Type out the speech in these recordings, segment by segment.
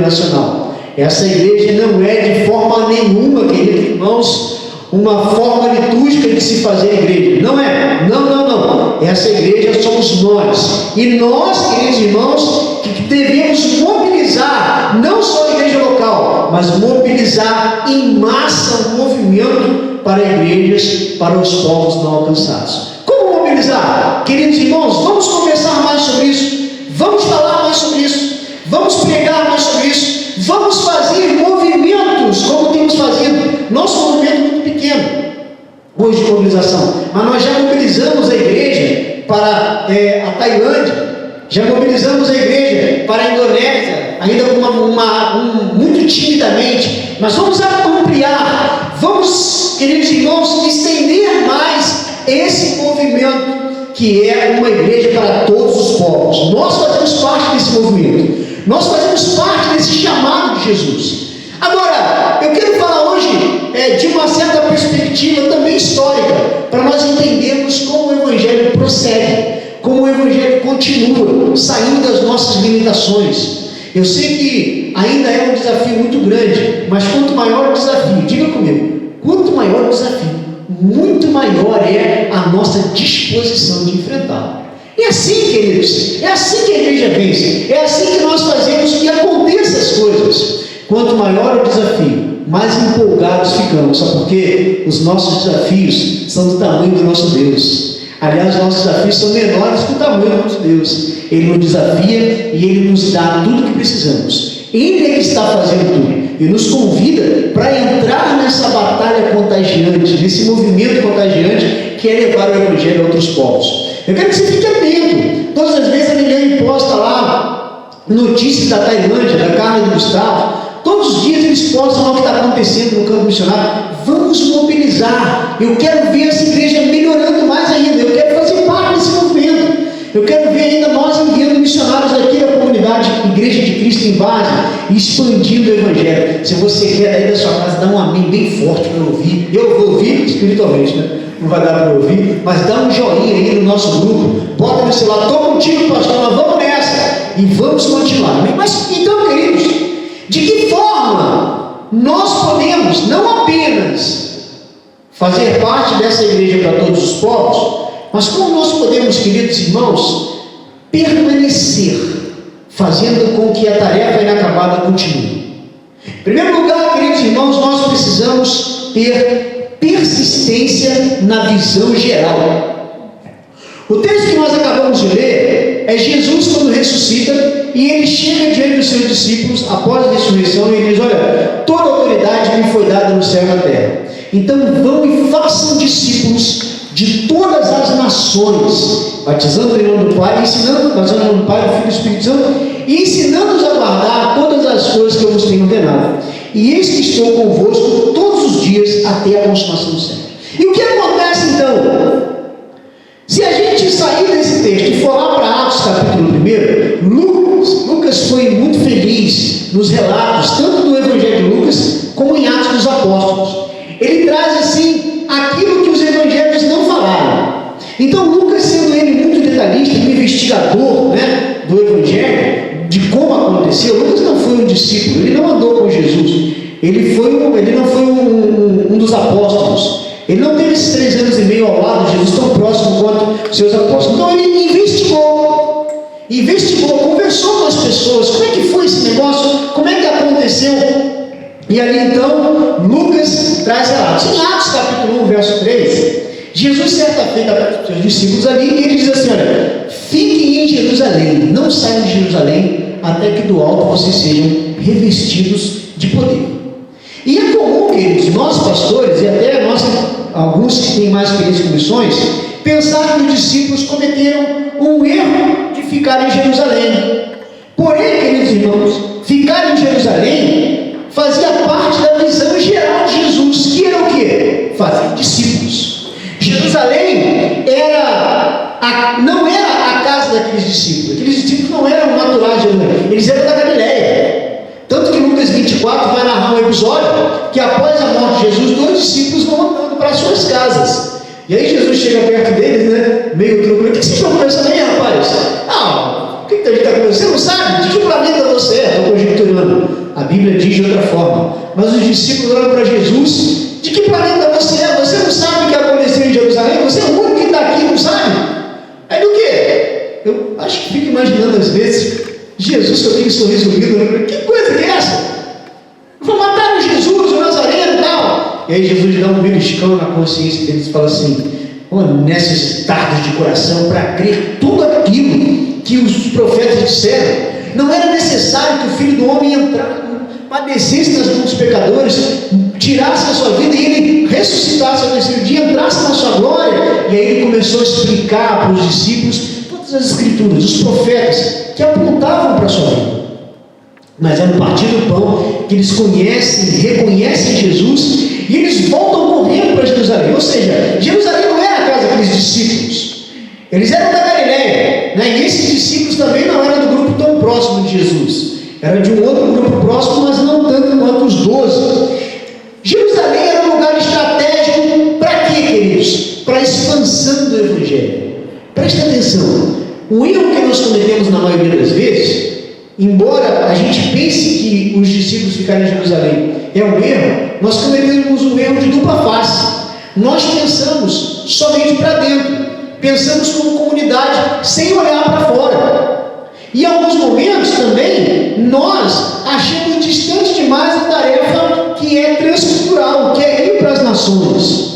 nacional. Essa igreja não é de forma nenhuma, queridos irmãos, uma forma litúrgica de se fazer igreja. Não é. Não. Essa igreja somos nós. E nós, queridos irmãos, que devemos mobilizar, não só a igreja local, mas mobilizar em massa um movimento para igrejas, para os povos não alcançados. Como mobilizar? Queridos irmãos, vamos conversar mais sobre isso. Vamos falar mais sobre isso. Vamos pregar mais sobre isso. Vamos fazer movimentos como temos fazido. Nosso movimento é muito pequeno hoje de mobilização, mas nós já mobilizamos a igreja para a Tailândia, já mobilizamos a igreja para a Indonésia, ainda muito timidamente, mas vamos ampliar, vamos, queridos irmãos, estender mais esse movimento que é uma igreja para todos os povos. Nós fazemos parte desse movimento. Nós fazemos parte desse chamado de Jesus. Agora, eu quero falar hoje de uma certa perspectiva também histórica, para nós entendermos como o Evangelho prossegue, como o Evangelho continua, saindo das nossas limitações. Eu sei que ainda é um desafio muito grande, mas quanto maior o desafio, diga comigo, quanto maior o desafio, muito maior é a nossa disposição de enfrentá-lo. É assim, queridos, é assim que a igreja vence, é assim que nós fazemos que aconteçam as coisas. Quanto maior o desafio, mais empolgados ficamos, sabe por quê? Os nossos desafios são do tamanho do nosso Deus. Aliás, os nossos desafios são menores que o tamanho do nosso Deus. Ele nos desafia e Ele nos dá tudo o que precisamos. Ele é que está fazendo tudo e nos convida para entrar nessa batalha contagiante, nesse movimento contagiante que é levar o Evangelho a outros povos. Eu quero que você fique atento. Todas as vezes a Liliane posta lá notícias da Tailândia, da Carla e do Gustavo. Todos os dias eles postam o que está acontecendo no campo missionário. Vamos mobilizar. Eu quero ver essa igreja melhorando mais ainda. Eu quero fazer parte desse movimento. Eu quero ver ainda nós enviando missionários daqui da comunidade Igreja de Cristo em Base, expandindo o Evangelho. Se você quer aí da sua casa, dá um amém bem forte para eu ouvir. Eu vou ouvir espiritualmente, né? Não vai dar para ouvir, mas dá um joinha aí no nosso grupo, bota no celular, estou contigo, pastor, nós vamos nessa e vamos continuar. Mas então, queridos, de que forma nós podemos não apenas fazer parte dessa igreja para todos os povos, mas como nós podemos, queridos irmãos, permanecer fazendo com que a tarefa inacabada continue? Em primeiro lugar, queridos irmãos, nós precisamos ter persistência na visão geral. O texto que nós acabamos de ler é Jesus quando ressuscita e ele chega diante dos seus discípulos após a ressurreição e ele diz: olha, toda autoridade me foi dada no céu e na terra, então vão e façam discípulos de todas as nações, batizando em nome do Pai, batizando em nome do Pai, do Filho e do Espírito Santo, e ensinando-os a guardar todas as coisas que eu vos tenho ordenado. E eis que estou convosco todos os dias até a consumação do século. E o que acontece então? Se a gente sair desse texto e for lá para Atos capítulo 1, Lucas foi muito feliz nos relatos, tanto do Evangelho de Lucas, como em Atos dos Apóstolos. Ele traz assim, aquilo que os evangelhos não falaram. Então Lucas, sendo ele muito detalhista, um investigador, né, do Evangelho, de como aconteceu, Lucas não foi um discípulo, ele não andou com Jesus, ele não foi um dos apóstolos, ele não teve esses 3 anos e meio ao lado de Jesus, tão próximo quanto seus apóstolos. Então ele investigou, conversou com as pessoas, como é que foi esse negócio, como é que aconteceu, e ali então Lucas traz relatos. Em Atos capítulo 1, verso 3, Jesus certa feita para os seus discípulos ali, e ele diz assim: olha, fiquem em Jerusalém, não saiam de Jerusalém, até que do alto vocês sejam revestidos de poder. E é comum, queridos, nós pastores, e até nós, alguns que têm mais experiência com missões, pensar que os discípulos cometeram um erro de ficar em Jerusalém. Porém, queridos irmãos, ficar em Jerusalém fazia parte da visão geral de Jesus, que era o quê? Fazer discípulos. Jerusalém não era a casa daqueles discípulos. Aqueles discípulos não eram naturais de Jerusalém, eles eram da Galileia. Tanto que Lucas 24 vai narrar um episódio que após a morte de Jesus, 2 discípulos vão andando para suas casas. E aí Jesus chega perto deles, né? Meio truculento: o que vocês estão conversando aí, rapaz? O que a gente está conversando? Você não sabe? De que planeta você é? Estou conjecturando. a Bíblia diz de outra forma. Mas os discípulos olham para Jesus: de que planeta você é? Você não sabe o que aconteceu em Jerusalém? Você é o único que está aqui, não sabe? Aí do quê? Eu acho que fico imaginando às vezes Jesus com aquele sorriso lindo. Que coisa que é essa? Vou matar o Jesus, o Nazareno e tal. E aí Jesus dá um beliscão na consciência deles e fala assim: necessitados de coração para crer tudo aquilo que os profetas disseram. Não era necessário que o Filho do Homem padecesse nas mãos dos pecadores, tirasse a sua vida e ele ressuscitasse ao terceiro dia, entrasse na sua glória. E aí ele começou a explicar para os discípulos todas as escrituras, os profetas que apontavam para a sua vida. Mas é no partir do pão que eles conhecem, reconhecem Jesus, e eles voltam correndo para Jerusalém. Ou seja, Jerusalém não era a casa daqueles discípulos, eles eram da Galileia, né? E esses discípulos também não eram do grupo tão próximo de Jesus, era de um outro grupo próximo, mas não tanto quanto os 12. Jerusalém era um lugar estratégico para quê, queridos? Para a expansão do Evangelho. Preste atenção, o erro que nós cometemos na maioria das vezes, embora a gente pense que os discípulos ficaram em Jerusalém é um erro, nós cometemos um erro de dupla face. Nós pensamos somente para dentro, pensamos como comunidade, sem olhar para fora. E em alguns momentos também, nós achamos distante demais a tarefa que é transcultural, que é ir para as nações.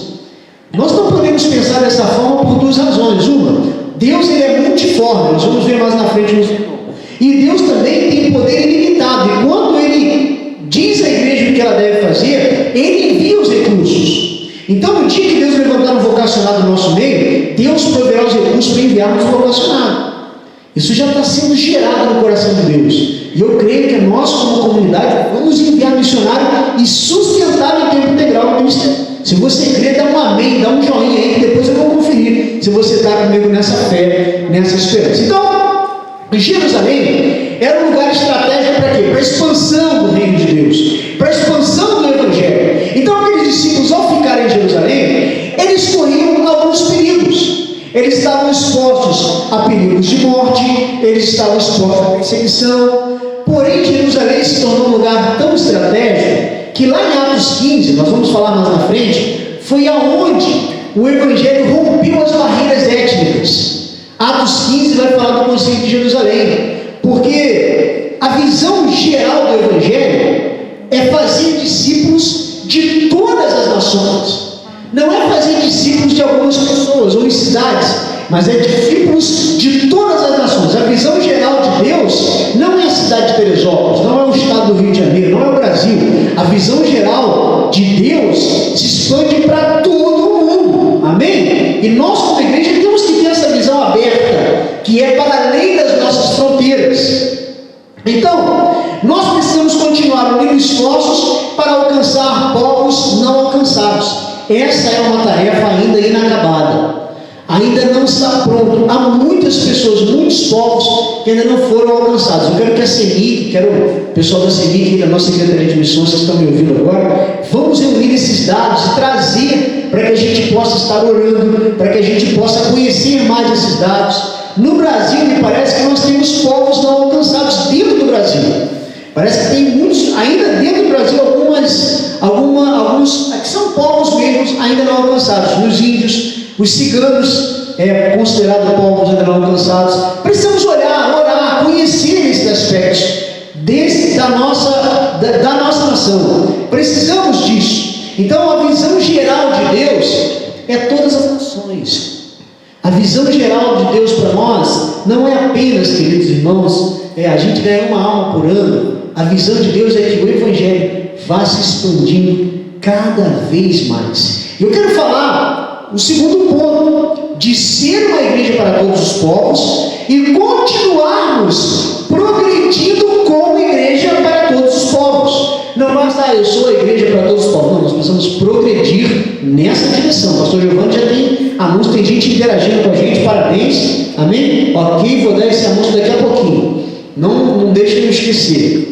Nós não podemos pensar dessa forma por duas razões. Uma, Deus ele é multiforme, nós vamos ver mais na frente no sermão. E Deus também tem poder ilimitado, e quando Ele diz à igreja o que ela deve fazer, Ele envia os recursos. Então, no dia que Deus levantar um vocacionado no nosso meio, Deus proverá os recursos para enviarmos o vocacionado. Isso já está sendo gerado no coração de Deus, e eu creio que nós, como comunidade, vamos enviar missionário e sustentar em tempo integral o ministério. Se você crê, dá um amém, dá um joinha aí, que depois eu vou conferir se você está comigo nessa fé, nessa esperança. Então, Jerusalém era um lugar estratégico para quê? Para a expansão do reino de Deus, para a expansão do Evangelho. Então aqueles discípulos, ao ficarem em Jerusalém, eles corriam alguns perigos. Eles estavam expostos a perigos de morte, eles estavam expostos à perseguição. Porém, Jerusalém se tornou um lugar tão estratégico que lá em Atos 15, nós vamos falar mais na frente, foi aonde o Evangelho rompeu as barreiras étnicas. Atos 15 vai falar do conceito de Jerusalém, porque a visão geral do Evangelho é fazer discípulos de todas as nações. Não é fazer discípulos de algumas pessoas ou em cidades, mas é discípulos de todas as nações. A visão geral de Deus não é a cidade de Teresópolis, não é o estado do Rio de Janeiro, não é o Brasil. A visão geral de Deus se expande para todo o mundo. Amém? E nós, como igreja, temos que ter essa visão aberta, que é para além das nossas fronteiras. Então, nós precisamos continuar unindo esforços para alcançar povos não alcançados. Essa é uma tarefa ainda inacabada, ainda não está pronto. Há muitas pessoas, muitos povos que ainda não foram alcançados. Eu quero que a CEMIC, quero o pessoal da CEMIC, da nossa Secretaria de Missões, que estão me ouvindo agora, vamos reunir esses dados e trazer para que a gente possa estar orando, para que a gente possa conhecer mais esses dados. No Brasil, me parece que nós temos povos não alcançados dentro do Brasil. Parece que tem muitos, ainda dentro do Brasil, alguns que são povos mesmos ainda não alcançados. Os índios, os ciganos, considerados povos ainda não alcançados. Precisamos orar, conhecer esses aspectos da nossa nação. Precisamos disso. Então, a visão geral de Deus é todas as nações. A visão geral de Deus para nós não é apenas, queridos irmãos, a gente ganhar uma alma por ano. A visão de Deus é que o Evangelho vá se expandindo cada vez mais. Eu quero falar o segundo ponto, de ser uma igreja para todos os povos e continuarmos progredindo como igreja para todos os povos. Não basta, eu sou a igreja para todos os povos. Não, nós precisamos progredir nessa direção. O pastor Giovanni já tem anúncio, tem gente interagindo com a gente, parabéns, amém? Ok, vou dar esse anúncio daqui a pouquinho. Não deixe de me esquecer.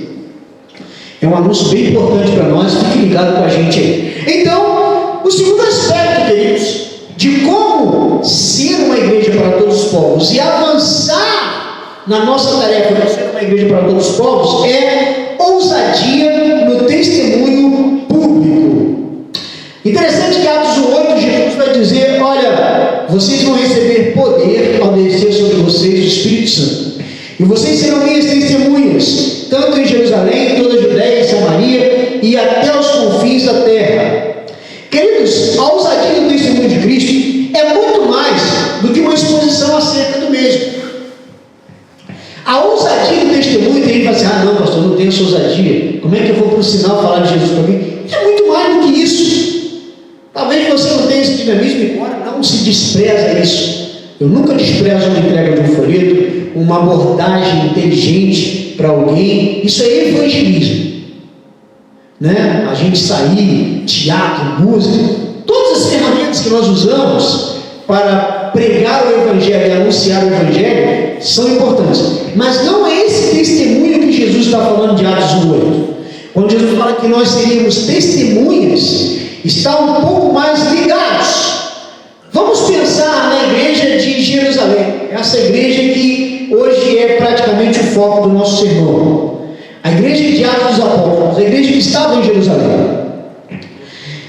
É um anúncio bem importante para nós, fique ligado com a gente aí. Então, o segundo aspecto, queridos, de como ser uma igreja para todos os povos e avançar na nossa tarefa de ser uma igreja para todos os povos é ousadia vocês vão receber poder ao descer sobre vocês o Espírito Santo. E vocês serão minhas testemunhas, tanto em Jerusalém, em toda a Judéia e Samaria, e até os confins da terra. Queridos, a ousadia do testemunho de Cristo é muito mais do que uma exposição acerca do mesmo. A ousadia do testemunho, tem gente que fala assim, não, pastor, não tenho essa ousadia, como é que eu vou para o sinal falar de Jesus para mim? É muito mais do que isso. Talvez você não tenha esse dinamismo, embora não se despreza isso. Eu nunca desprezo uma entrega de um folheto, uma abordagem inteligente para alguém. Isso é evangelismo, né? A gente sair, teatro, música, todas as ferramentas que nós usamos para pregar o Evangelho e anunciar o Evangelho são importantes, mas não é esse testemunho que Jesus está falando de Atos 1:8. Quando Jesus fala que nós seríamos testemunhas, está um pouco mais ligados. Vamos pensar na igreja de Jerusalém, essa igreja que hoje é praticamente o foco do nosso sermão. A igreja de Atos dos Apóstolos, a igreja que estava em Jerusalém.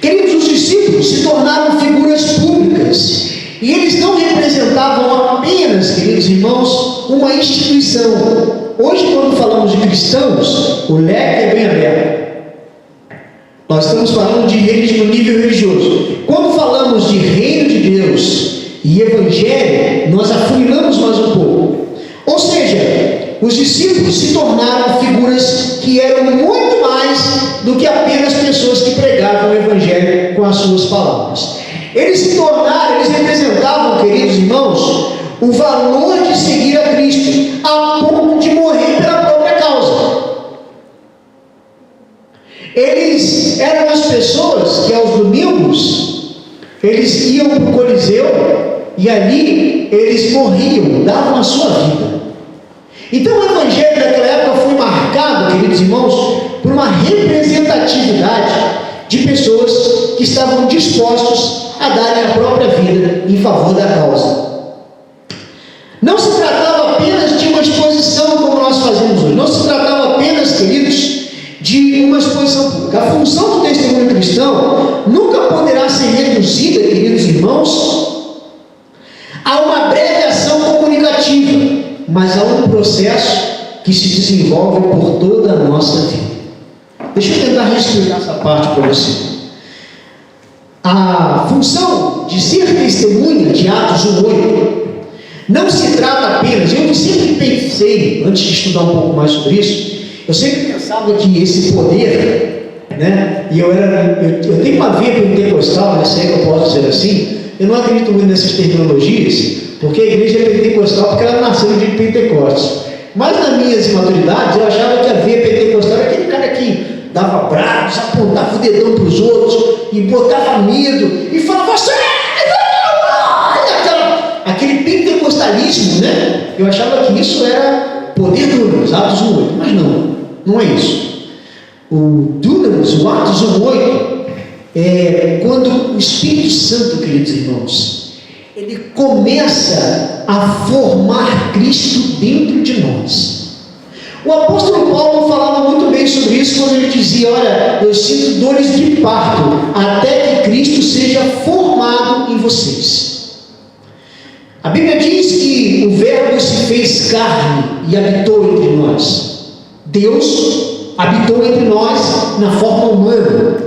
Queridos, os discípulos se tornaram figuras públicas, e eles não representavam apenas, queridos irmãos, uma instituição. Hoje, quando falamos de cristãos, o leque é bem aberto. Nós estamos falando de no nível religioso. Quando falamos de reino de Deus e evangelho, nós afunilamos mais um pouco. Ou seja, os discípulos se tornaram figuras que eram muito mais do que apenas pessoas que pregavam o evangelho com as suas palavras. Eles representavam, queridos irmãos, o valor de seguir a Cristo, a ponto de morrer pela própria causa. Eles eram as pessoas que aos domingos, eles iam para o Coliseu, e ali eles morriam, davam a sua vida. Então o Evangelho daquela época foi marcado, queridos irmãos, por uma representatividade de pessoas que estavam dispostos a darem a própria vida em favor da causa. Não se tratava apenas de uma exposição como nós fazemos hoje, não se tratava apenas, queridos, de uma exposição pública. A função do testemunho cristão nunca poderá ser reduzida, queridos irmãos, a uma breve ação comunicativa, mas a um processo que se desenvolve por toda a nossa vida. Deixa eu tentar explicar essa parte para você. A função de ser testemunha de Atos 1:8 não se trata apenas, eu sempre pensei, antes de estudar um pouco mais sobre isso, eu sempre pensava que esse poder, né, e eu tenho uma veia pentecostal, né, se é que eu posso dizer assim, eu não acredito muito nessas terminologias, porque a igreja é pentecostal porque ela nasceu no dia de Pentecostes. Mas nas minhas imaturidades, eu achava que a veia pentecostal era aquele cara que dava braços, apontava o dedão para os outros, e botava medo, e falava assim, aquele pentecostalismo, né? Eu achava que isso era poder do Atos 1:8, mas não é isso. O Dunamis, o Atos 1:8, é quando o Espírito Santo, queridos irmãos, ele começa a formar Cristo dentro de nós. O apóstolo Paulo falava muito bem sobre isso quando ele dizia, olha, eu sinto dores de parto, até que Cristo seja formado em vocês. A Bíblia diz que o Verbo se fez carne e habitou entre nós. Deus habitou entre nós na forma humana.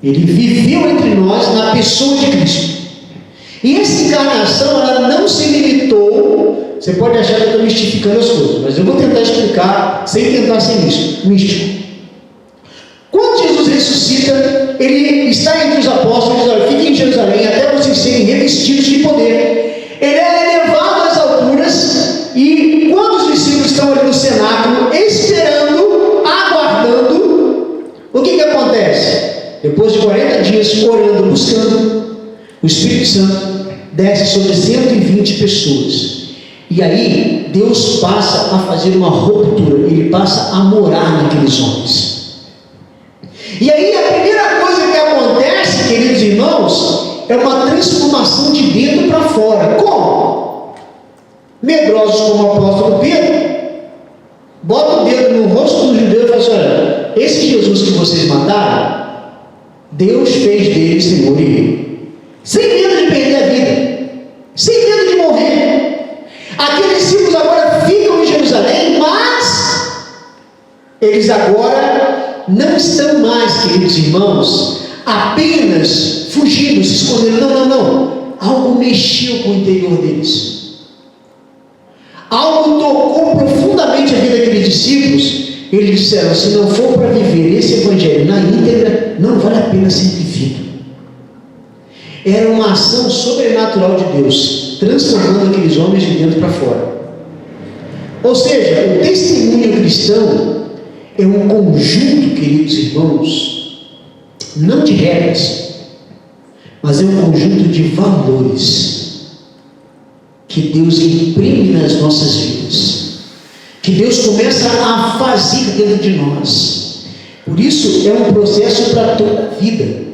Ele viveu entre nós na pessoa de Cristo. E essa encarnação, ela não se limitou. Você pode achar que eu estou mistificando as coisas, mas eu vou tentar explicar sem tentar ser místico. Quando Jesus ressuscita, ele está entre os apóstolos, diz, olha, fiquem em Jerusalém até vocês serem revestidos de poder. Ele é elevado às alturas, e quando os discípulos estão ali no cenáculo, esperando, aguardando, o que acontece? Depois de 40 dias orando, buscando, o Espírito Santo desce sobre 120 pessoas. E aí, Deus passa a fazer uma ruptura, ele passa a morar naqueles homens. E aí, a primeira coisa que acontece, queridos irmãos, é uma transformação de dentro para fora. Como? Medrosos como o apóstolo Pedro, bota o dedo no rosto do judeu e fala assim, olha, esse Jesus que vocês mataram, Deus fez dele Senhor e Rei. Sem medo de perder a vida. Eles agora não estão mais, queridos irmãos, apenas fugindo, se escondendo. Não. Algo mexeu com o interior deles. Algo tocou profundamente a vida daqueles discípulos. Eles disseram: se não for para viver esse evangelho na íntegra, não vale a pena ser vivido. Era uma ação sobrenatural de Deus, transformando aqueles homens de dentro para fora. Ou seja, o testemunho cristão é um conjunto, queridos irmãos, não de regras, mas é um conjunto de valores que Deus imprime nas nossas vidas, que Deus começa a fazer dentro de nós. Por isso é um processo para toda a vida.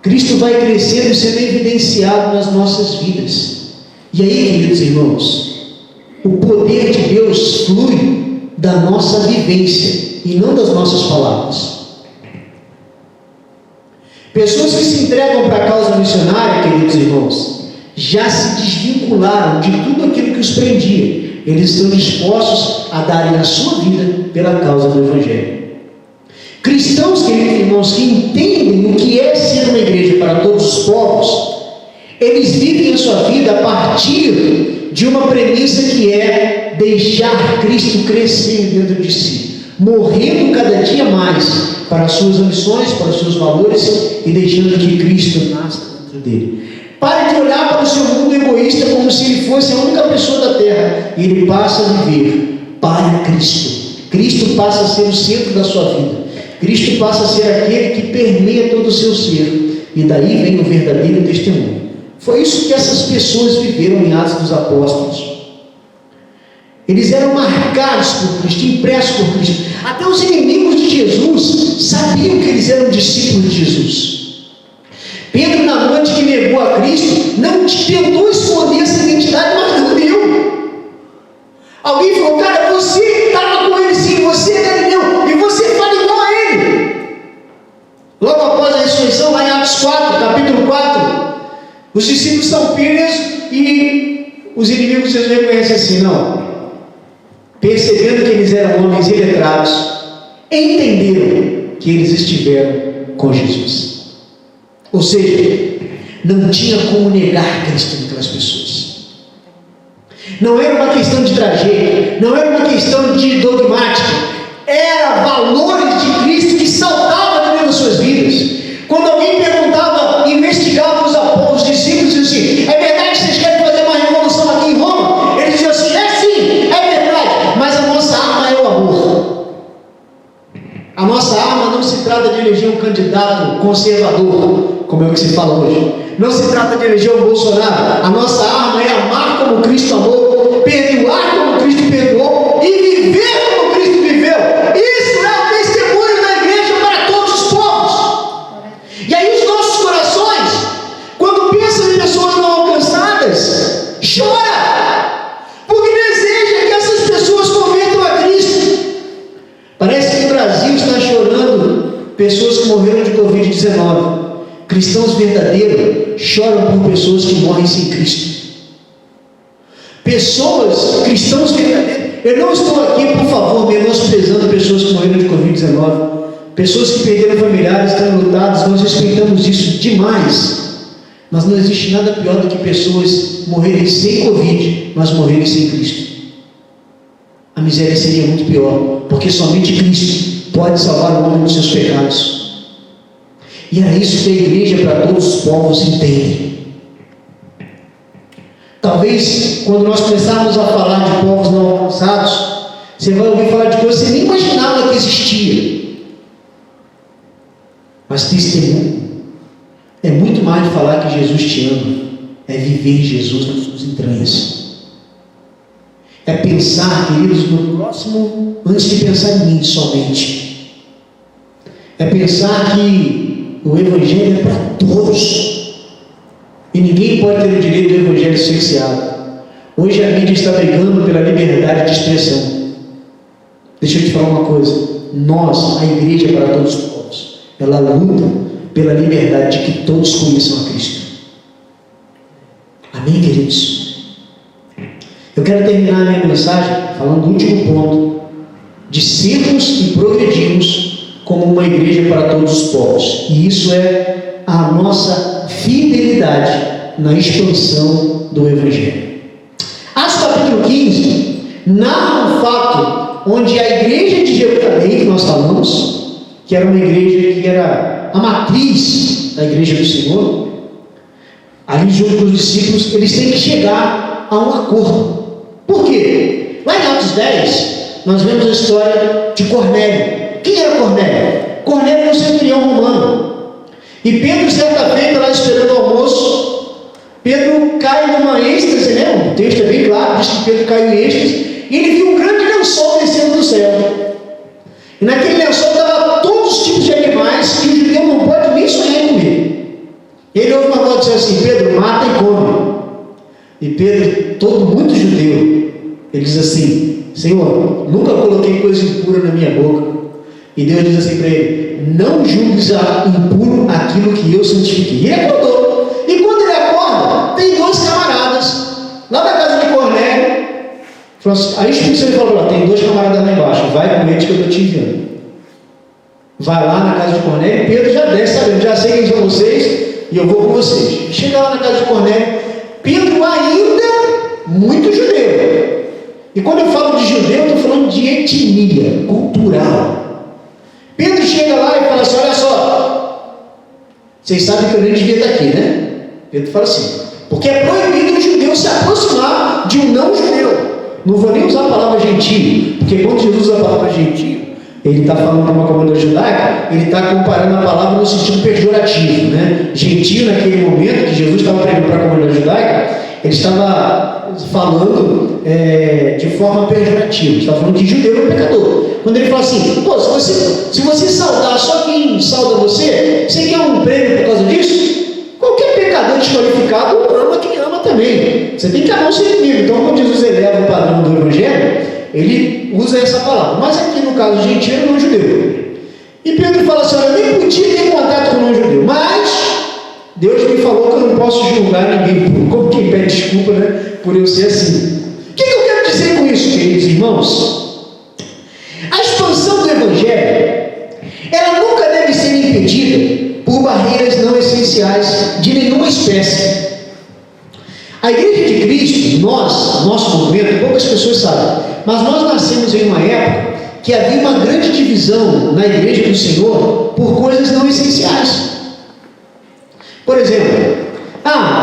Cristo vai crescendo e sendo evidenciado nas nossas vidas. E aí, queridos irmãos, o poder de Deus flui da nossa vivência e não das nossas palavras. Pessoas que se entregam para a causa missionária, queridos irmãos, já se desvincularam de tudo aquilo que os prendia. Eles estão dispostos a darem a sua vida pela causa do Evangelho. Cristãos, queridos irmãos, que entendem o que é ser uma igreja para todos os povos, eles vivem a sua vida a partir de uma premissa que é deixar Cristo crescer dentro de si, morrendo cada dia mais para as suas ambições, para os seus valores, e deixando que Cristo nasça dentro dele. Pare de olhar para o seu mundo egoísta como se ele fosse a única pessoa da terra, e ele passa a viver para Cristo. Cristo passa a ser o centro da sua vida. Cristo passa a ser aquele que permeia todo o seu ser, e daí vem o verdadeiro testemunho. Foi isso que essas pessoas viveram em Atos dos Apóstolos. Eles eram marcados por Cristo, impressos por Cristo. Até os inimigos de Jesus sabiam que eles eram discípulos de Jesus. Pedro, na noite que negou a Cristo, não tentou esconder essa identidade, mas não deu. Alguém falou: cara, você estava com ele sim, você é Galileu, e você fala igual a ele. Logo após a ressurreição, lá em Atos 4, capítulo 4, os discípulos são presos e os inimigos de Jesus reconhecem assim: não. Percebendo que eles eram homens iletrados, entenderam que eles estiveram com Jesus. Ou seja, não tinha como negar Cristo naquelas pessoas. Não era uma questão de tragédia, não era uma questão de dogmática, era valores de Cristo que saltavam de dentro das suas vidas. Quando alguém perguntava, investigava os discípulos, diziam assim: é verdade que vocês querem fazer uma revolução aqui em Roma? Eles diziam assim: é sim, é verdade, mas a nossa arma é o amor. A nossa arma não se trata de eleger um candidato conservador, como é o que se fala hoje. Não se trata de eleger o Bolsonaro. A nossa arma é amar como Cristo amou, perdoar como Cristo perdoou e viver como Cristo viveu. Isso é o testemunho da igreja para todos os povos. E aí os nossos corações, quando pensam em pessoas não alcançadas, chora, porque deseja que essas pessoas convertam a Cristo. Parece que o Brasil está chorando pessoas que morreram de Covid-19. Cristãos verdadeiros choram por pessoas que morrem sem Cristo. Cristãos verdadeiros. Eu não estou aqui, por favor, menosprezando pessoas que morreram de Covid-19. Pessoas que perderam familiares, estão lutadas. Nós respeitamos isso demais. Mas não existe nada pior do que pessoas morrerem sem Covid, mas morrerem sem Cristo. A miséria seria muito pior, porque somente Cristo pode salvar o homem dos seus pecados. E era isso que a igreja para todos os povos entende. Talvez quando nós começarmos a falar de povos não alcançados, você vai ouvir falar de coisas que você nem imaginava que existia. Mas testemunho é muito mais de falar que Jesus te ama, é viver Jesus nas suas entranhas. É pensar, queridos, no próximo antes de pensar em mim somente. É pensar que o Evangelho é para todos. E ninguém pode ter o direito do Evangelho cerceado. Hoje a mídia está brigando pela liberdade de expressão. Deixa eu te falar uma coisa. Nós, a igreja para todos os povos, ela luta pela liberdade de que todos conheçam a Cristo. Amém, queridos? Eu quero terminar a minha mensagem falando do último ponto. de sermos e progredirmos como uma igreja para todos os povos. E isso é a nossa fidelidade na expansão do Evangelho. Atos capítulo 15 narra um fato onde a igreja de Jerusalém, que nós falamos, que era uma igreja que era a matriz da igreja do Senhor, ali junto com os discípulos, eles têm que chegar a um acordo. Por quê? Lá em Atos 10, nós vemos a história de Cornélio. Quem era Cornélio? Cornélio era um centurião romano. E Pedro, certa feita, lá esperando o almoço, Pedro cai numa êxtase, né? O texto é bem claro, diz que Pedro caiu em êxtase, e ele viu um grande lençol descendo do céu. E naquele lençol estavam todos os tipos de animais que o judeu não pode nem sonhar em comer. Ele ouve uma voz e diz assim: Pedro, mata e come. E Pedro, todo muito judeu, ele diz assim: Senhor, nunca coloquei coisa impura na minha boca. E Deus diz assim para ele: não julgues impuro aquilo que eu santifiquei. E ele acordou. E quando ele acorda, tem dois camaradas lá na casa de Cornélio. Aí o Espírito Santo falou: tem dois camaradas lá embaixo, vai com eles que eu estou te enviando. Vai lá na casa de Cornélio. Pedro já desce, sabendo, já sei quem são vocês e eu vou com vocês. Chega lá na casa de Cornélio, Pedro ainda muito judeu. E quando eu falo de judeu, eu estou falando de etnia cultural. Pedro chega lá e fala assim: olha só, vocês sabem que eu nem devia estar aqui, né? Pedro fala assim: porque é proibido o judeu se aproximar de um não judeu. Não vou nem usar a palavra gentio, porque quando Jesus usa a palavra gentio, ele está falando de uma comunidade judaica, ele está comparando a palavra no sentido pejorativo, né? Gentio, naquele momento que Jesus estava pregando para a comunidade judaica, ele estava falando de forma pejorativa, estava falando que judeu é um pecador. Quando ele fala assim: pô, se você saudar só quem sauda você quer um prêmio por causa disso? Qualquer pecador desqualificado ama quem ama também. Você tem que amar o seu inimigo. Então, quando Jesus eleva o padrão do Evangelho, ele usa essa palavra. Mas aqui no caso gentio é não judeu. E Pedro fala assim: olha, eu nem podia ter contato com o não judeu, mas Deus me falou que eu não posso julgar ninguém, como quem pede desculpa, né, por eu ser assim. O que eu quero dizer com isso, queridos irmãos? A expansão do Evangelho, ela nunca deve ser impedida por barreiras não essenciais de nenhuma espécie. A Igreja de Cristo, nosso movimento, poucas pessoas sabem, mas nós nascemos em uma época que havia uma grande divisão na Igreja do Senhor por coisas não essenciais. Por exemplo,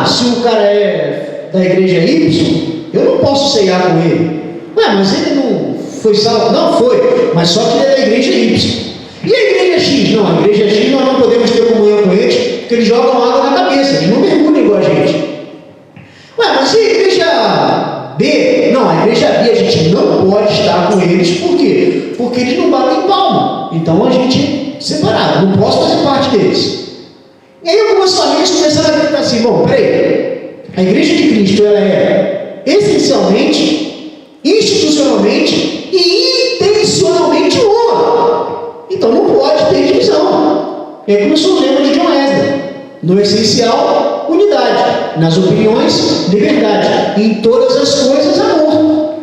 se o cara é da igreja Y, eu não posso ceiar com ele. Ué, mas ele não foi salvo? Não foi, mas só que ele é da igreja Y. E a igreja X? Não, a igreja X nós não podemos ter comunhão com eles, porque eles jogam água na cabeça, eles não mergulham igual a gente. Ué, mas e a igreja B? Não, a igreja B a gente não pode estar com eles, por quê? Porque eles não batem palma, então a gente é separado, não posso fazer parte deles. E aí algumas famílias começaram a gritar assim: bom, peraí, a igreja de Cristo ela é essencialmente, institucionalmente e intencionalmente uma. Então não pode ter divisão. E aí começou o lema de John Wesley: no essencial, unidade; nas opiniões, liberdade; em todas as coisas, amor.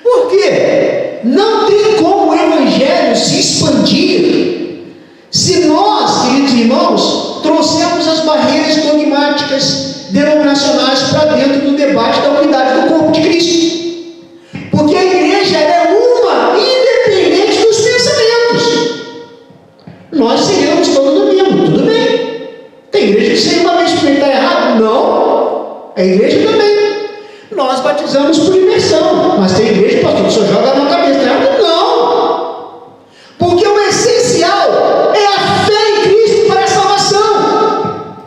Por quê? Não tem como o Evangelho se expandir se nós, queridos irmãos, trouxermos as barreiras dogmáticas denominacionais para dentro do debate da unidade do corpo de Cristo. Porque a igreja é uma, independente dos pensamentos. Nós seguimos todo domingo, tudo bem. Tem igreja que segue uma vez porque está errado? Não. A igreja também. Nós batizamos por imersão, mas tem igreja, pastor, que só joga na cabeça, está errado? Não. Porque o essencial é a fé em Cristo para a salvação.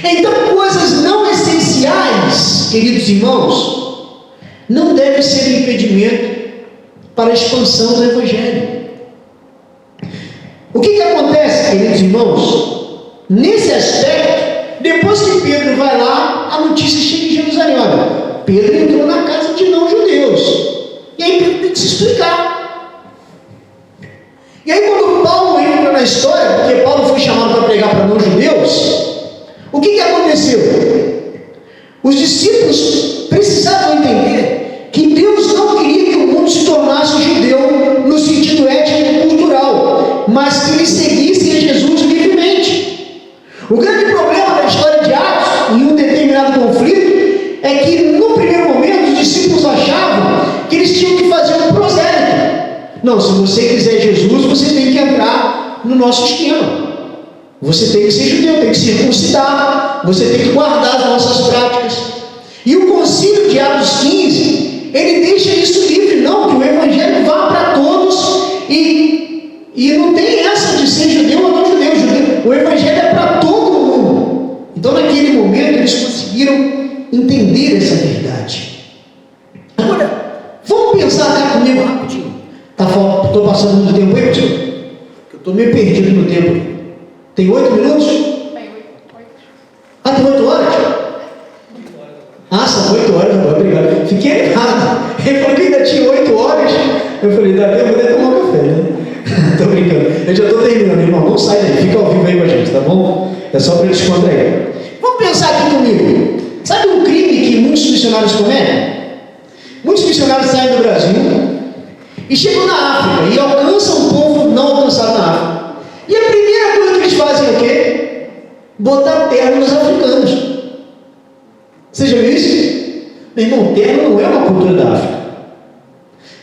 Então, coisas não essenciais, queridos irmãos, não devem ser impedimento para a expansão do Evangelho. O que acontece, queridos irmãos? Nesse aspecto, depois que Pedro vai lá, a notícia chega em Jerusalém: olha, Pedro entrou na casa de não-judeus. E aí Pedro tem que se explicar. E aí quando Paulo entra na história, porque Paulo foi chamado para pregar para não-judeus, o que aconteceu? Os discípulos precisavam entender que Deus não queria que o mundo se tornasse judeu no sentido ético mas que eles seguissem a Jesus livremente. O grande problema da história de Atos, em um determinado conflito, é que no primeiro momento os discípulos achavam que eles tinham que fazer um prosélito. Não, se você quiser Jesus, você tem que entrar no nosso esquema. Você tem que ser judeu, tem que circuncidar, você tem que guardar as nossas práticas. E o concílio de Atos 15, ele deixa isso livre, não, que o evangelho vá para todos e não tem essa de ser judeu ou não judeu. O evangelho é para todo mundo. Então naquele momento eles conseguiram entender essa verdade. Agora, vamos pensar aqui comigo rapidinho. Estou passando muito tempo aí, pessoal? Eu estou meio perdido no tempo. Tem 8 minutos? Tem 8. Ah, tem 8 horas? Ah, são 8 horas agora, obrigado. Fiquei errado. Ele falou que ainda tinha 8 horas. Eu falei, dá tempo de tomar um café, né? Estou brincando. Eu já estou terminando, irmão. Não sai daí, fica ao vivo aí com a gente, tá bom? É só para descontrair. Vamos pensar aqui comigo. Sabe um crime que muitos missionários cometem? Muitos missionários saem do Brasil e chegam na África e alcançam um povo não alcançado na África. E a primeira coisa que eles fazem é o quê? Botar terno nos africanos. Você já viu isso? Meu irmão, terno não é uma cultura da África.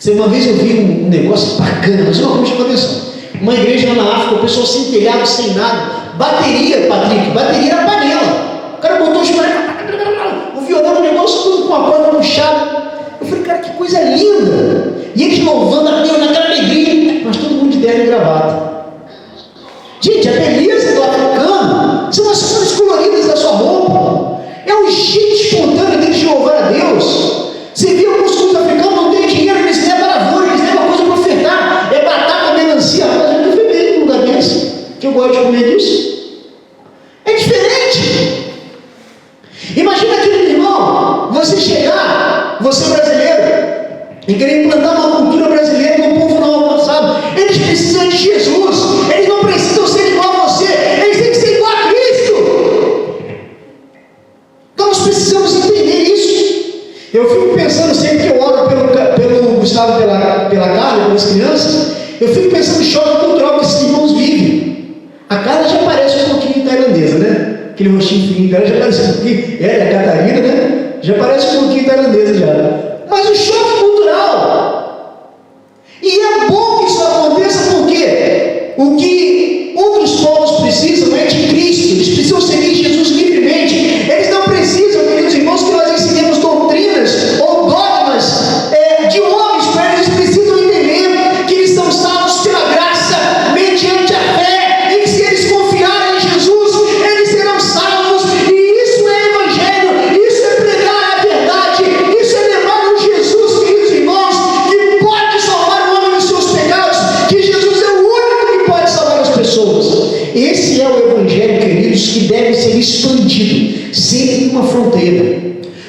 Uma vez eu vi um negócio bacana, mas uma coisa chamou atenção. Uma igreja lá na África, o pessoal sem telhado, sem nada. Bateria, Patrick, bateria era panela. O cara botou os o violão, o negócio tudo com a corda puxada. Eu falei, cara, que coisa linda. E eles louvando a Deus naquela alegria, mas todo mundo de terno e gravata. Gente, a beleza do africano são as cores coloridas da sua roupa. É o jeito espontâneo deles de louvar a Deus. Você vê alguns cultos africanos, não tem dinheiro, eles levam lavoura, eles levam coisa para ofertar. É batata, melancia, mas eu não fui bem num lugar desse, que eu gosto de comer disso. É diferente. Imagina aquele irmão, você chegar, você brasileiro, e querer implantar uma cultura brasileira no povo não alcançado. Eles precisam de Jesus, eles não precisam ser igual a você, eles têm que ser igual a Cristo. Então nós precisamos entender isso. Eu fico pensando sempre que eu oro pelo Gustavo, pela Carla, pelas crianças, eu fico pensando no choque cultural que esses irmãos vivem. A Carla já parece um pouquinho tailandesa, né? Aquele rostinho fininho dela já parece um pouquinho, é a Catarina, né? Já parece um pouquinho tailandesa já. Mas o choque cultural. E é bom que isso aconteça porque o que outros povos precisam é de Cristo. Eles precisam seguir Jesus livremente. Eles não precisam, queridos irmãos, que nós ensinemos doutrinas ou dogmas de homens para eles. Eles precisam entender que eles são salvos pela graça, mediante a fé, e que se eles confiarem em Jesus, eles serão salvos. E isso é evangelho, isso é pregar a verdade, isso é levar um Jesus, queridos irmãos, que pode salvar o homem dos seus pecados, que Jesus é o único que pode salvar as pessoas. Esse é o evangelho, queridos, que deve ser expandido, sem nenhuma fronteira.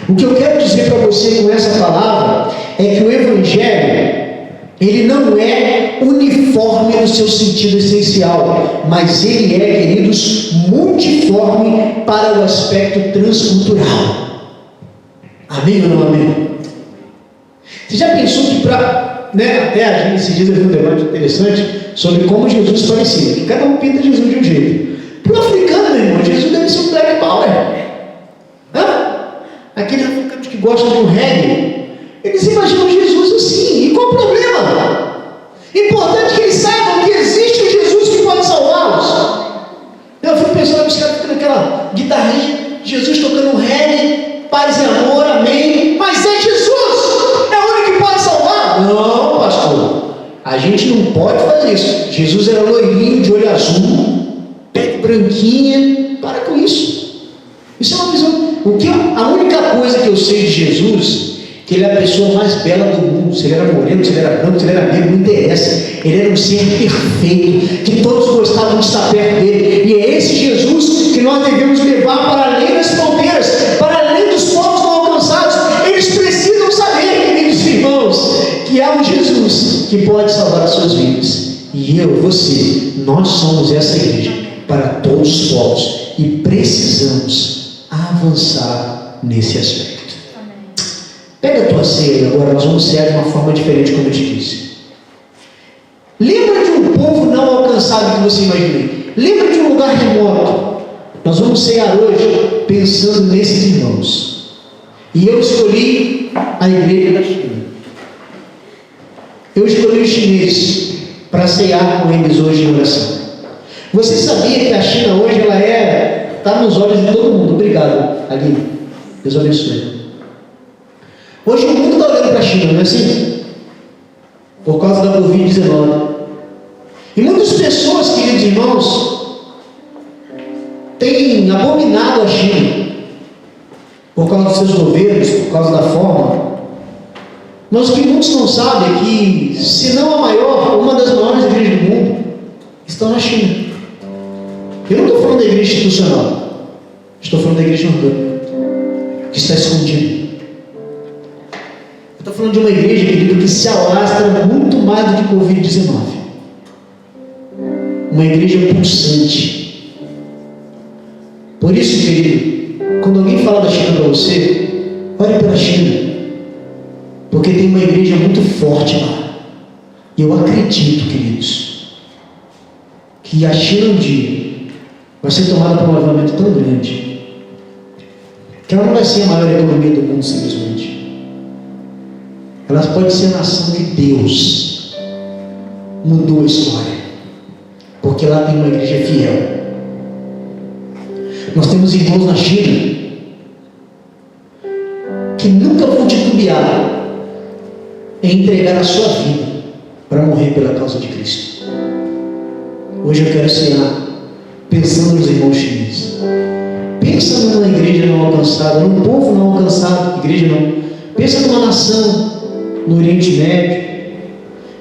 O que eu quero dizer para você com essa palavra é que o evangelho, ele não é uniforme no seu sentido essencial, mas ele é, queridos, multiforme para o aspecto transcultural. Amém ou não amém? Você já pensou que até a gente esses dias eu vi um debate interessante sobre como Jesus parecia, que cada um pinta Jesus de um jeito. Para o africano, meu irmão, Jesus deve ser um black power. Aqueles africanos que gostam de um reggae, eles imaginam Jesus assim. E qual o problema? Importante que eles saibam que existe um Jesus que pode salvá-los. Eu fico pensando que os caras ficam naquela guitarrinha, Jesus tocando um reggae, paz e amor, amém. Mas é Jesus, é o único que pode salvar? Não, pastor, a gente não pode fazer isso. Jesus era loirinho, de olho azul, pele branquinha. Para com isso. Isso é uma visão. A única coisa que eu sei de Jesus, que ele é a pessoa mais bela do mundo. Se ele era moreno, se ele era branco, se ele era negro, não interessa. Ele era um ser perfeito, que todos gostavam de estar perto dele. E é esse Jesus que nós devemos levar para além das fronteiras, para além dos povos não alcançados. Eles precisam saber, queridos irmãos, que há um Jesus que pode salvar as suas vidas. E eu, você, nós somos essa igreja para todos os povos e precisamos avançar nesse aspecto. Amém. Pega a tua ceia agora, nós vamos cear de uma forma diferente, como eu te disse. Lembra de um povo não alcançado alcançado que você imaginei. Lembra de um lugar remoto. Nós vamos cear hoje pensando nesses irmãos. E eu escolhi a igreja da China. Eu escolhi os chineses para cear com eles hoje em oração. Você sabia que a China hoje ela está nos olhos de todo mundo? Obrigado, Aguinho. Deus abençoe. Hoje o mundo está olhando para a China, não é assim? Por causa da Covid-19. E muitas pessoas, queridos irmãos, têm abominado a China por causa dos seus governos, por causa da forma. Mas o que muitos não sabem é que, se não a maior, uma das maiores igrejas do mundo estão na China. Eu não estou falando da igreja institucional, estou falando da igreja orgânica, que está escondida. Eu estou falando de uma igreja, querido, que se alastra muito mais do que Covid-19. Uma igreja pulsante. Por isso, querido, quando alguém fala da China para você, ore pela China, porque tem uma igreja muito forte lá. E eu acredito, queridos, que a China um dia vai ser tomada por um avivamento tão grande que ela não vai ser a maior economia do mundo simplesmente. Ela pode ser a nação que Deus mudou a história, porque lá tem uma igreja fiel. Nós temos irmãos na China que nunca vão titubear em entregar a sua vida para morrer pela causa de Cristo. Hoje eu quero cear pensando nos irmãos chineses. Pensa numa igreja não alcançada, num povo não alcançado, igreja não. Pensa numa nação no Oriente Médio.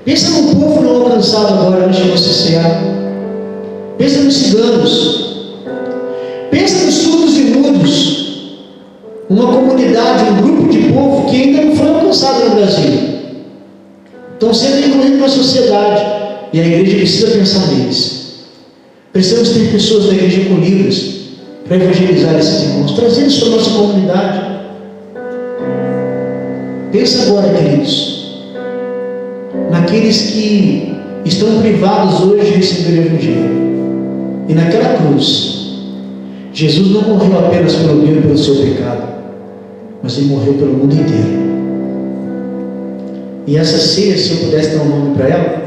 Pensa num povo não alcançado agora antes de você cear. Pensa nos ciganos. Pensa nos surdos e mudos. Uma comunidade, um grupo de povo que ainda não foi alcançado no Brasil. Estão sendo incluídos na sociedade. E a igreja precisa pensar neles. Precisamos ter pessoas da igreja com livros para evangelizar esses irmãos, trazer eles para a nossa comunidade. Pensa agora, queridos, naqueles que estão privados hoje de receber o Evangelho. E naquela cruz, Jesus não morreu apenas pelo meu e pelo seu pecado, mas Ele morreu pelo mundo inteiro. E essa ceia, se eu pudesse dar um nome para ela,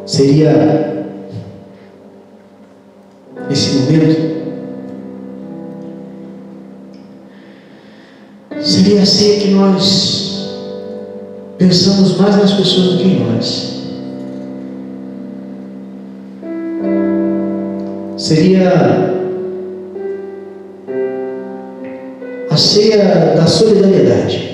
seria esse momento, seria a ceia que nós pensamos mais nas pessoas do que em nós. Seria a ceia da solidariedade.